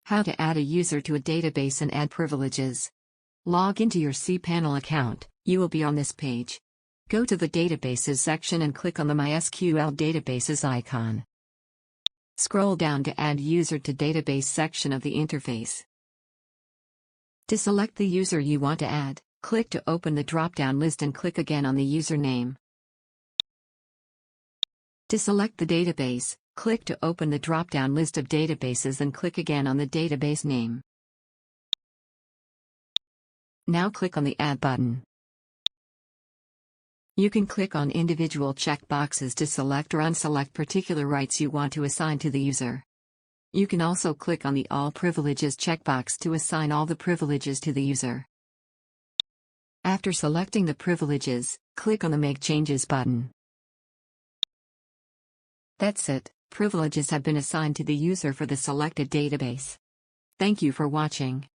How to add a user to a database and add privileges. Log into your cPanel account. You will be on this page. Go to the Databases section and click on the MySQL Databases icon. Scroll down to Add User to Database section of the interface. To select the user you want to add, click to open the drop-down list and click again on the username. To select the database, click to open the drop-down list of databases and click again on the database name. Now click on the Add button. You can click on individual checkboxes to select or unselect particular rights you want to assign to the user. You can also click on the All Privileges checkbox to assign all the privileges to the user. After selecting the privileges, click on the Make Changes button. That's it, privileges have been assigned to the user for the selected database. Thank you for watching.